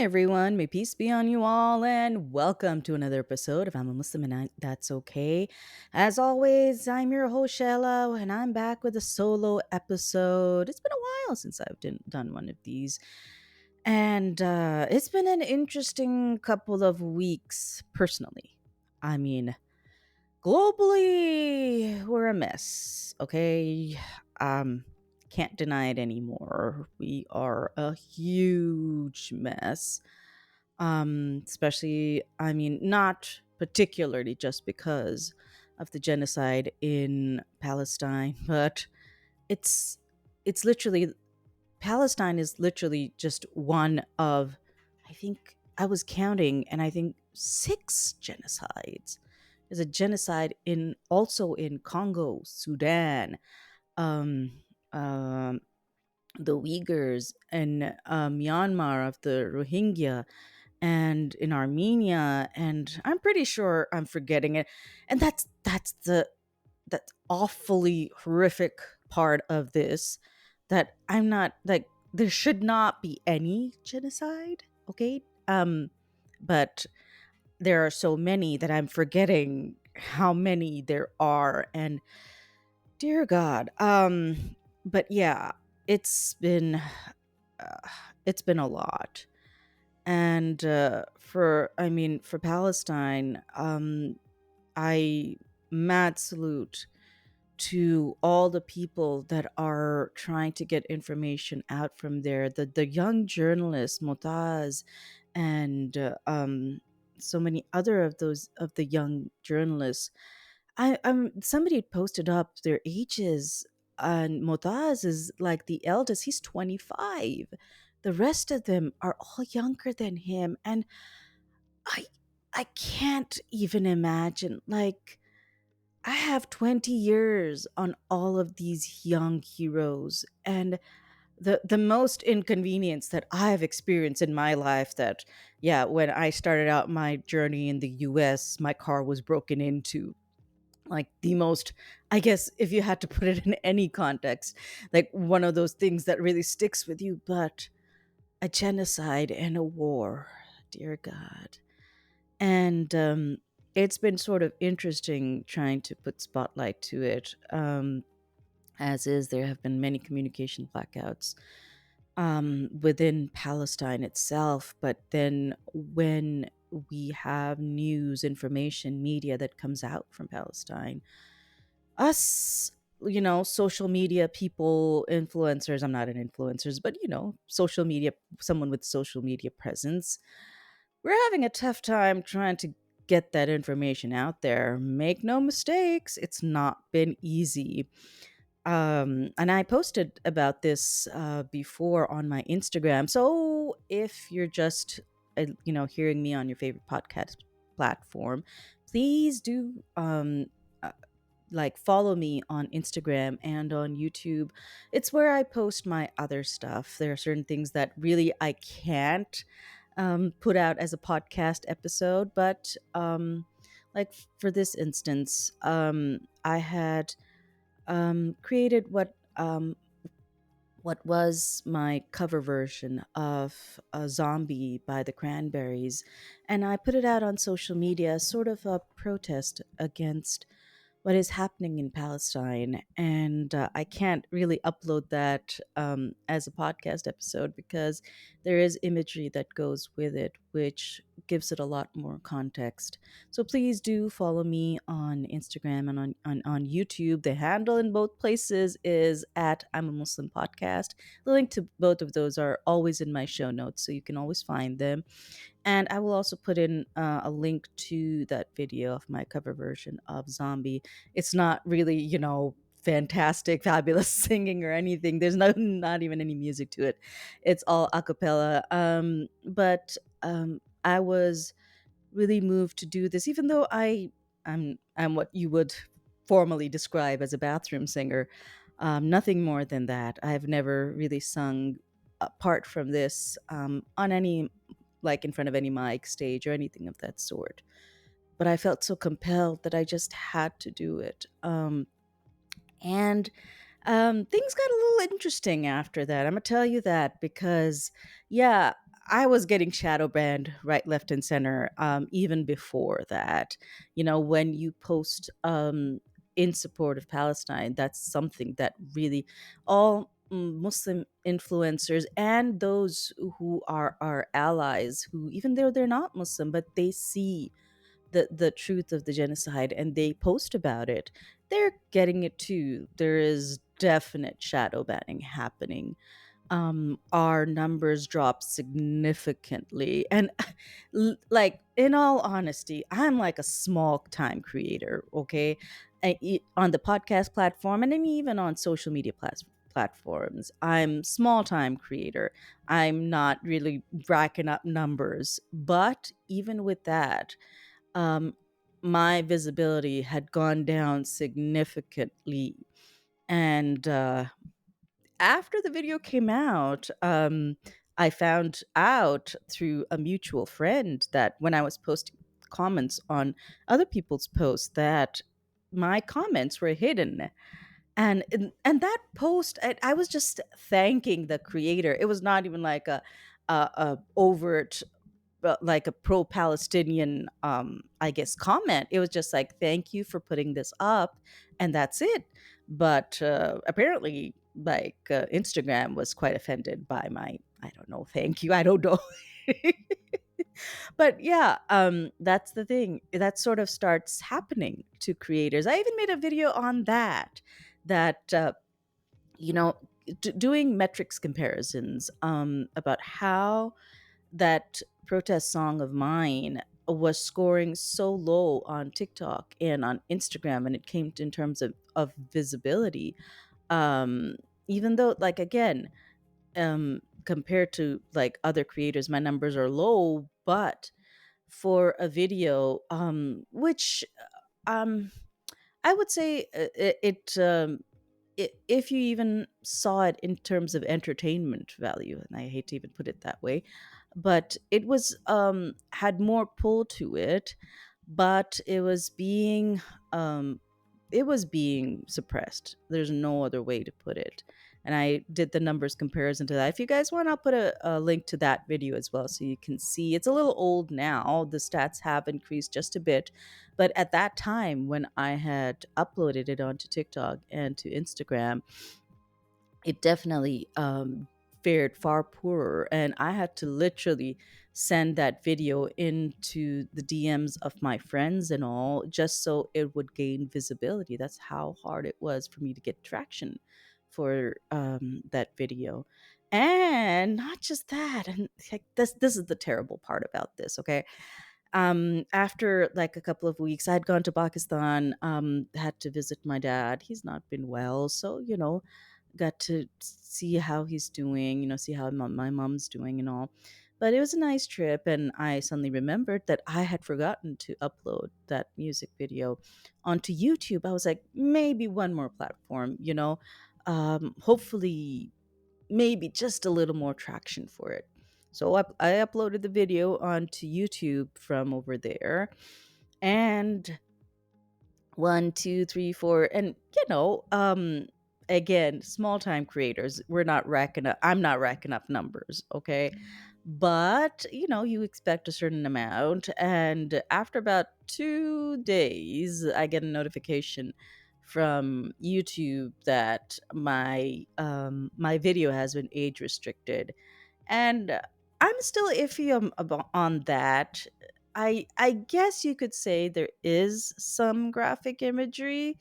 Everyone. May peace be on you all, and welcome to another episode of I'm a Muslim and That's Okay. As always, I'm your host, Shella, and I'm back with a solo episode. It's been a while since I've done one of these, and it's been an interesting couple of weeks personally. I mean, globally, we're a mess, okay? Um, can't deny it anymore. We are a huge mess, especially, I mean, not particularly just because of the genocide in Palestine, but it's it's literally Palestine is literally just one of, I think I was counting, and I think six genocides. There's a genocide in also in Congo, Sudan, um, um, the Uyghurs, and Myanmar of the Rohingya, and in Armenia, and I'm pretty sure I'm forgetting it. And that's awfully horrific part of this, that I'm not like, there should not be any genocide, okay? But there are so many that I'm forgetting how many there are, and dear God. But yeah, it's been uh, it's been a lot. And for Palestine, I mad salute to all the people that are trying to get information out from there. The young journalists, Motaz, and so many other of those of the young journalists. Somebody had posted up their ages, and Motaz is like the eldest. He's 25. The rest of them are all younger than him, and I I can't even imagine. Like, I have 20 years on all of these young heroes, and the most inconvenience that I've experienced in my life, that yeah, when I started out my journey in the US, my car was broken into. Like, the most, I guess, if you had to put it in any context, like one of those things that really sticks with you. But a genocide and a war, dear God. And it's been sort of interesting trying to put spotlight to it. As is, there have been many communication blackouts within Palestine itself. But then when we have news, information, media that comes out from Palestine, us, social media people, influencers, I'm not an influencers, but social media, someone with social media presence, we're having a tough time trying to get that information out there. Make no mistakes, it's not been easy. And I posted about this before on my Instagram. So if you're just, hearing me on your favorite podcast platform, please do uh, like follow me on Instagram and on YouTube. It's where I post my other stuff. There are certain things that really I can't put out as a podcast episode, but like for this instance, I had created what was my cover version of a Zombie by the Cranberries, and I put it out on social media as sort of a protest against what is happening in Palestine. And I can't really upload that as a podcast episode because there is imagery that goes with it, which gives it a lot more context. So please do follow me on Instagram and on YouTube. The handle in both places is at I'm a Muslim Podcast. The link to both of those are always in my show notes, so you can always find them. And I will also put in a link to that video of my cover version of Zombie. It's not really, fantastic, fabulous singing or anything. There's not even any music to it. It's all a cappella. But I was really moved to do this, even though I'm what you would formally describe as a bathroom singer. Nothing more than that. I've never really sung apart from this on any, like in front of any mic, stage, or anything of that sort. But I felt so compelled that I just had to do it. And things got a little interesting after that. I'm gonna tell you that because, yeah, I was getting shadow banned right, left, and center, even before that. When you post in support of Palestine, that's something that really all Muslim influencers and those who are our allies, who, even though they're not Muslim, but they see the truth of the genocide and they post about it, they're getting it too. There is definite shadow banning happening. Our numbers dropped significantly. And like, in all honesty, I'm like a small time creator, okay? On the podcast platform and then even on social media platforms. I'm small time creator. I'm not really racking up numbers. But even with that, um, my visibility had gone down significantly. And after the video came out, I found out through a mutual friend that when I was posting comments on other people's posts, that my comments were hidden. And that post, I was just thanking the creator. It was not even like a overt, like a pro-Palestinian, I guess, comment. It was just like, thank you for putting this up, and that's it. But apparently, like, Instagram was quite offended by my, I don't know, thank you, I don't know. But yeah, that's the thing that sort of starts happening to creators. I even made a video on that you know doing metrics comparisons, about how that protest song of mine was scoring so low on TikTok and on Instagram, and it came in terms of visibility. Um, Even though, like, again, compared to like other creators, my numbers are low, but for a video, which, um, I would say, if you even saw it in terms of entertainment value, and I hate to even put it that way, but it was, had more pull to it, but um it was being suppressed. There's no other way to put it. And I did the numbers comparison to that. If you guys want, I'll put a link to that video as well so you can see. It's a little old now. The stats have increased just a bit. But at that time, when I had uploaded it onto TikTok and to Instagram, it definitely fared far poorer. And I had to literally send that video into the DMs of my friends and all, just so it would gain visibility. That's how hard it was for me to get traction for that video. And not just that, and like, this is the terrible part about this, okay? After like a couple of weeks, I had gone to Pakistan, had to visit my dad. He's not been well, so got to see how he's doing, see how my mom's doing and all. But it was a nice trip, and I suddenly remembered that I had forgotten to upload that music video onto YouTube. I was like, maybe one more platform, hopefully, maybe just a little more traction for it. So I uploaded the video onto YouTube from over there, and one, two, three, four, and again, small time creators, we're not racking up. I'm not racking up numbers, okay? But you expect a certain amount, and after about 2 days, I get a notification from YouTube that my video has been age restricted, and I'm still iffy on that. I guess you could say there is some graphic imagery,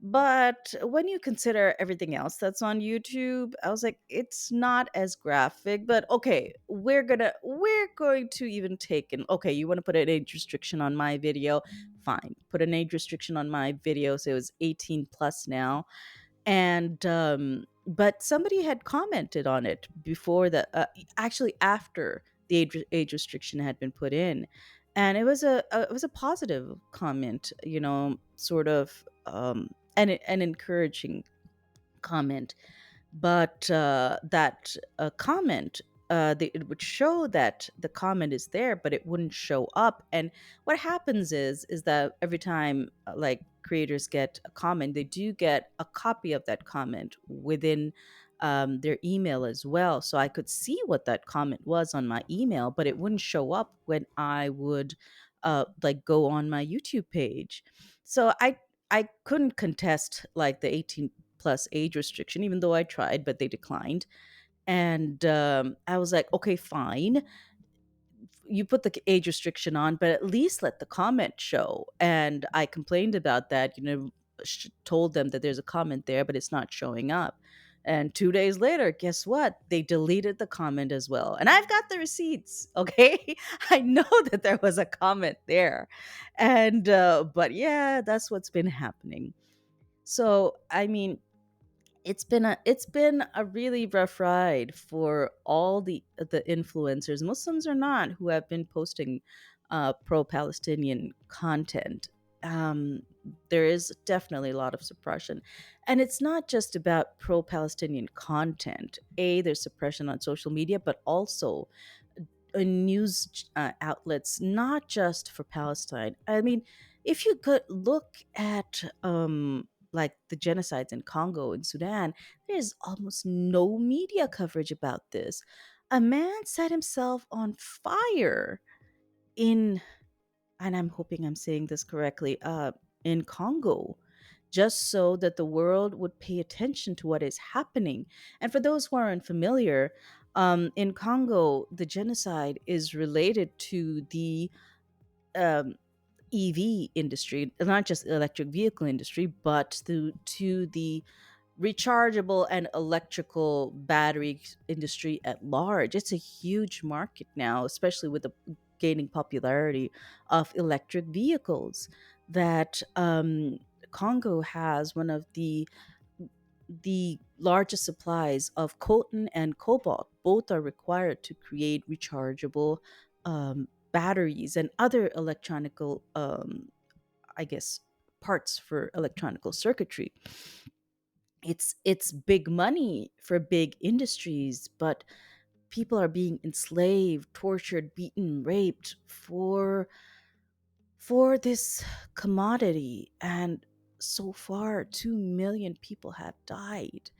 but when you consider everything else that's on YouTube, I was like, it's not as graphic. But okay, we're going to even take an, okay, you want to put an age restriction on my video? Fine. Put an age restriction on my video, so it was 18 plus now. And but somebody had commented on it before the actually after the age restriction had been put in, and it was a positive comment, sort of, an encouraging comment. But that comment, it would show that the comment is there, but it wouldn't show up. And what happens is that every time, like, creators get a comment, they do get a copy of that comment within their email as well, so I could see what that comment was on my email, but it wouldn't show up when I would like go on my YouTube page. So I couldn't contest like the 18 plus age restriction, even though I tried, but they declined. And I was like, okay, fine, you put the age restriction on, but at least let the comment show. And I complained about that, told them that there's a comment there, but it's not showing up. And 2 days later, guess what? They deleted the comment as well. And I've got the receipts, okay? I know that there was a comment there. And, but yeah, that's what's been happening. So, I mean, it's been a really rough ride for all the influencers, Muslims or not, who have been posting pro-Palestinian content. Um, there is definitely a lot of suppression, and it's not just about pro-Palestinian content. There's suppression on social media, but also news outlets, not just for Palestine. I mean, if you could look at like the genocides in Congo and Sudan, there's almost no media coverage about this. A man set himself on fire in, and I'm hoping I'm saying this correctly, in Congo, just so that the world would pay attention to what is happening. And for those who are unfamiliar, in Congo, the genocide is related to the um, EV industry, not just electric vehicle industry, but to the rechargeable and electrical battery industry at large. It's a huge market now, especially with the gaining popularity of electric vehicles. That Congo has one of the largest supplies of coltan and cobalt. Both are required to create rechargeable batteries and other electronical, I guess, parts for electronical circuitry. It's big money for big industries, but people are being enslaved, tortured, beaten, raped for this commodity. And so far 2 million people have died.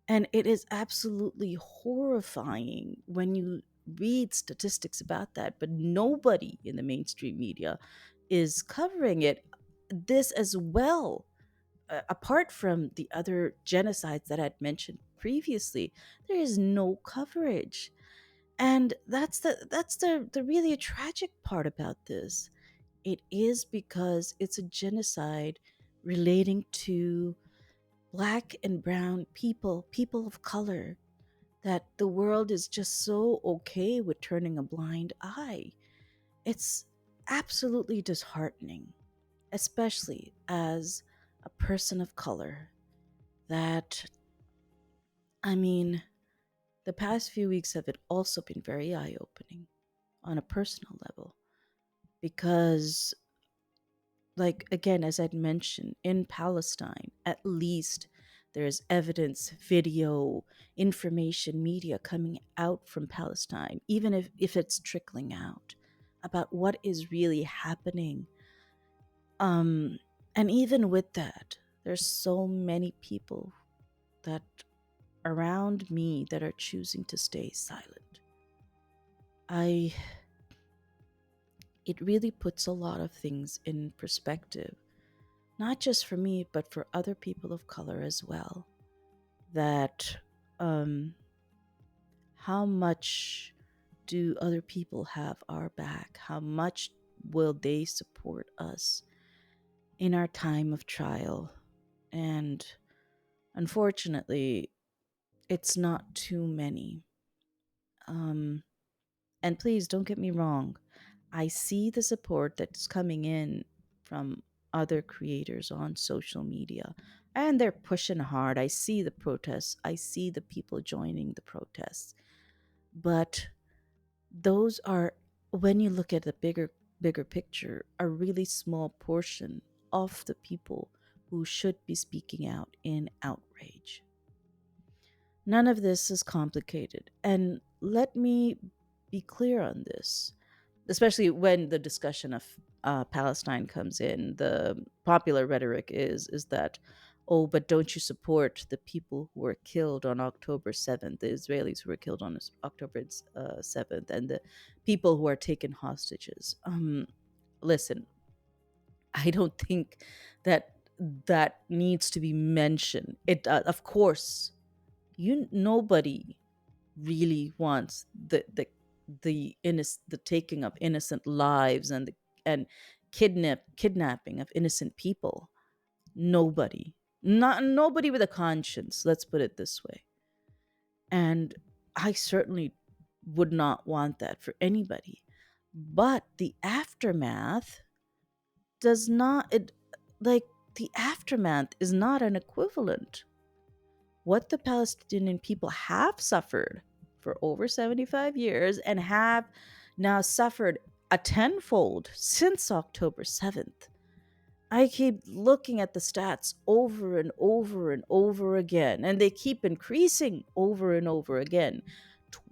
And it is absolutely horrifying when you read statistics about that, but nobody in the mainstream media is covering it. This as well, apart from the other genocides that I'd mentioned previously, there is no coverage. And that's the really tragic part about this. It is because it's a genocide relating to black and brown people, people of color, that the world is just so okay with turning a blind eye. It's absolutely disheartening, especially as a person of color, that, I mean, the past few weeks have also been very eye opening on a personal level because, like, again, as I'd mentioned, in Palestine, at least there's evidence, video, information, media coming out from Palestine, even if it's trickling out about what is really happening. Um, and even with that, there's so many people that around me that are choosing to stay silent. I It really puts a lot of things in perspective, not just for me, but for other people of color as well. That um, how much do other people have our back? How much will they support us in our time of trial? And unfortunately, it's not too many. Um, and please don't get me wrong. I see the support that's coming in from other creators on social media, and they're pushing hard. I see the protests, I see the people joining the protests. But those are, when you look at the bigger picture, a really small portion of the people who should be speaking out in outrage. None of this is complicated. And let me be clear on this, especially when the discussion of Palestine comes in. The popular rhetoric is that, Oh, but don't you support the people who were killed on October 7th, the Israelis who were killed on October 7th, and the people who are taken hostages? Listen, I don't think that that needs to be mentioned. Of course, nobody really wants the taking of innocent lives and kidnapping of innocent people. Nobody, not nobody with a conscience. Let's put it this way. And I certainly would not want that for anybody. But the aftermath does not it like the aftermath is not an equivalent. What the Palestinian people have suffered for over 75 years and have now suffered a tenfold since October 7th. I keep looking at the stats over and over and over again, and they keep increasing over and over again.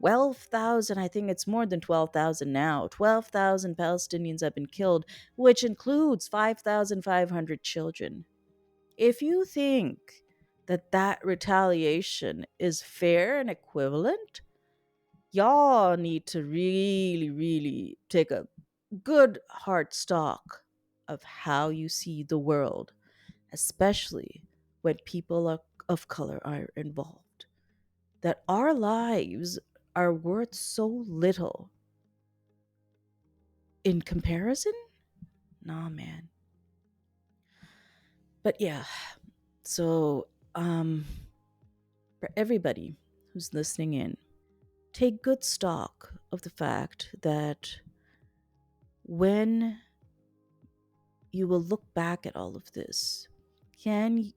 12,000, I think it's more than 12,000 now. 12,000 Palestinians have been killed, which includes 5,500 children. If you think that that retaliation is fair and equivalent, y'all need to really, really take a good hard stock of how you see the world, especially when people of color are involved. That our lives are worth so little in comparison? Nah, man. But yeah, so for everybody who's listening in, take good stock of the fact that when you will look back at all of this, can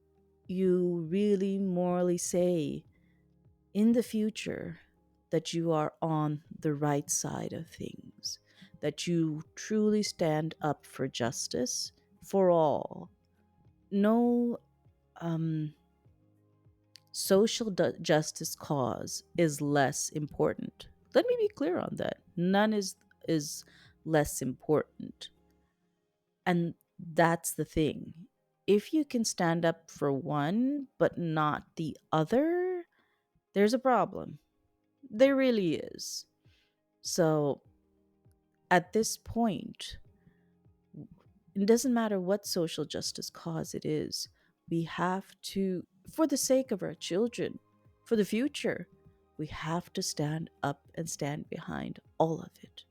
you really morally say in the future that you are on the right side of things, that you truly stand up for justice for all? No um, justice cause is less important. Let me be clear on that. None is less important. And that's the thing. If you can stand up for one but not the other, there's a problem. There really is. So at this point, it doesn't matter what social justice cause it is, we have to, for the sake of our children, for the future, we have to stand up and stand behind all of it.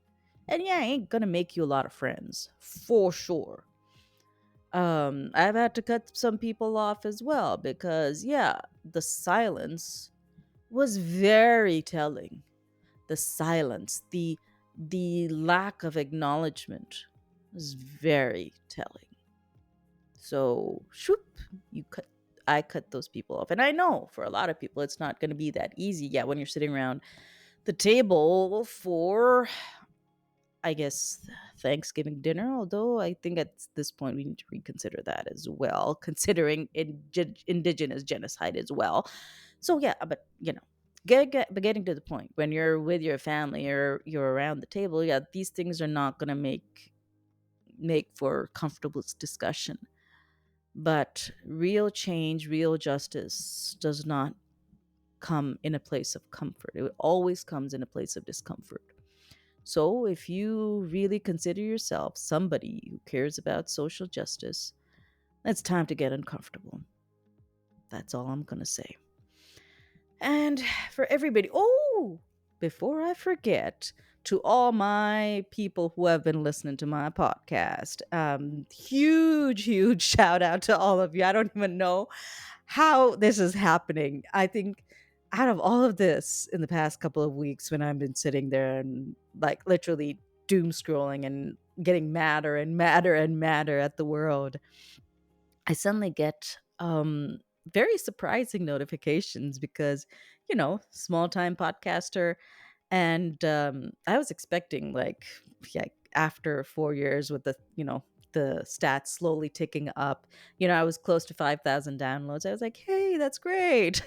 And yeah, I ain't gonna make you a lot of friends, for sure. I've had to cut some people off as well because, yeah, the silence was very telling. The silence, the lack of acknowledgement was very telling. So, shoop, you cut. I cut those people off, and I know for a lot of people, it's not going to be that easy. Yeah, when you're sitting around the table for, I guess, Thanksgiving dinner. Although I think at this point we need to reconsider that as well, considering indigenous genocide as well. So yeah, but but getting to the point when you're with your family or you're around the table, yeah, these things are not gonna make for comfortable discussion. But real change, real justice does not come in a place of comfort. It always comes in a place of discomfort. So if you really consider yourself somebody who cares about social justice, it's time to get uncomfortable. That's all I'm going to say. And for everybody, oh, before I forget, to all my people who have been listening to my podcast, huge shout out to all of you. I don't even know how this is happening. I think out of all of this in the past couple of weeks, when I've been sitting there and like literally doom scrolling and getting madder and madder and madder at the world, I suddenly get very surprising notifications because, small time podcaster. And I was expecting, like, yeah, after 4 years with the stats slowly ticking up, I was close to 5,000 downloads. I was like, hey, that's great.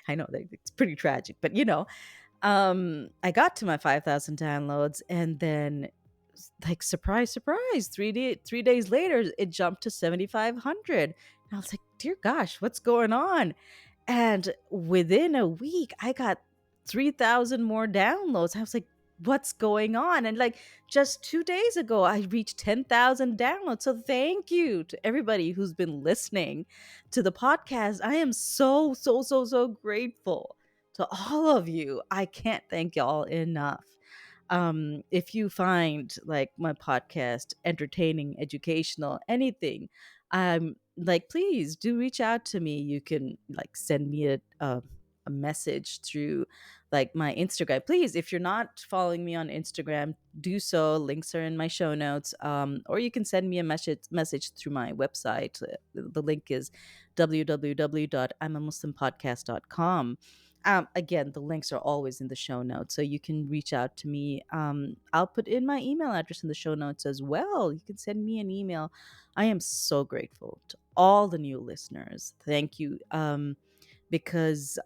I know that it's pretty tragic, but I got to my 5,000 downloads, and then like, surprise, surprise, 3 days later, it jumped to 7,500. And I was like, dear gosh, what's going on? And within a week, I got 3,000 more downloads. I was like, what's going on? And like just 2 days ago, I reached 10,000 downloads. So thank you to everybody who's been listening to the podcast. I am so, so, so, so grateful to all of you. I can't thank y'all enough. If you find like my podcast entertaining, educational, anything, like, please do reach out to me. You can like send me a message through like my Instagram. Please, if you're not following me on Instagram, do so. Links are in my show notes. Or you can send me a message through my website. The link is www.imamuslimpodcast.com. Again, the links are always in the show notes, so you can reach out to me. I'll put in my email address in the show notes as well. You can send me an email. I am so grateful to all the new listeners. Thank you. Because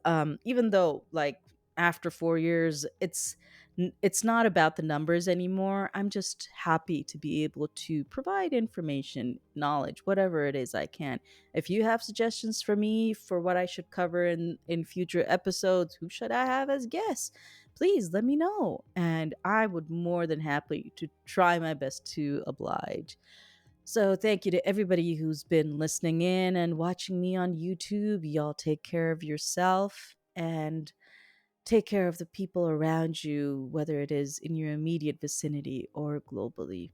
even though like after 4 years, it's not about the numbers anymore. I'm just happy to be able to provide information, knowledge, whatever it is I can. If you have suggestions for me for what I should cover in future episodes, who should I have as guests, please let me know, and I would more than happy to try my best to oblige. So thank you to everybody who's been listening in and watching me on YouTube. Y'all take care of yourself and take care of the people around you, whether it is in your immediate vicinity or globally.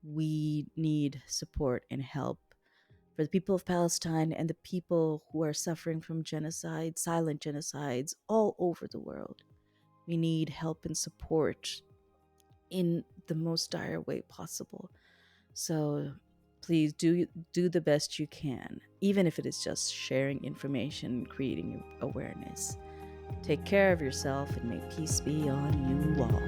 We need support and help for the people of Palestine and the people who are suffering from genocide, silent genocides all over the world. We need help and support in the most dire way possible. So please do the best you can, even if it is just sharing information and creating awareness. Take care of yourself and may peace be on you all.